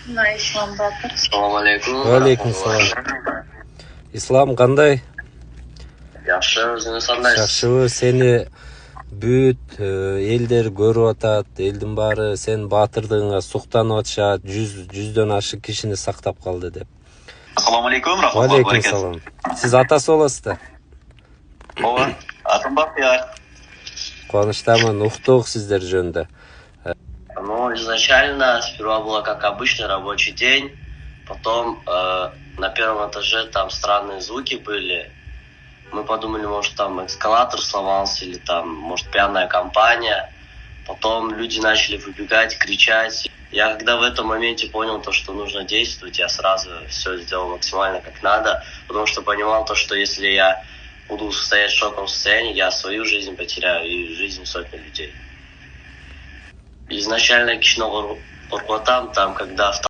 Ислам Батыр. Assalomu alaykum. Алейкум салам. Ислам кандай? Yaxshi, o'zingiz qandaysiz? Жакшыбы? Сени бүт элдер көрүп атат. Элдин баары сен баатырдыгыңа суктанып атышат. Жүздөн ашык кишини сактап калды деп. Assalomu alaykum. Алейкум салам. Сиз атасы болосуз да? Ооба. Атым Бактияр. Кубанычтамын, уктук сиздер жөнүндө. Ну, изначально сперва было как обычный рабочий день. Потом на первом этаже там странные звуки были. Мы подумали, может, там эскалатор сломался или там, может, пьяная компания. Потом люди начали выбегать, кричать. Я когда в этом моменте понял то, что нужно действовать, я сразу все сделал максимально как надо, потому что понимал то, что если я буду стоять в шоковом состоянии, я свою жизнь потеряю и жизнь сотни людей. Изначально кичине коркутам, там, когда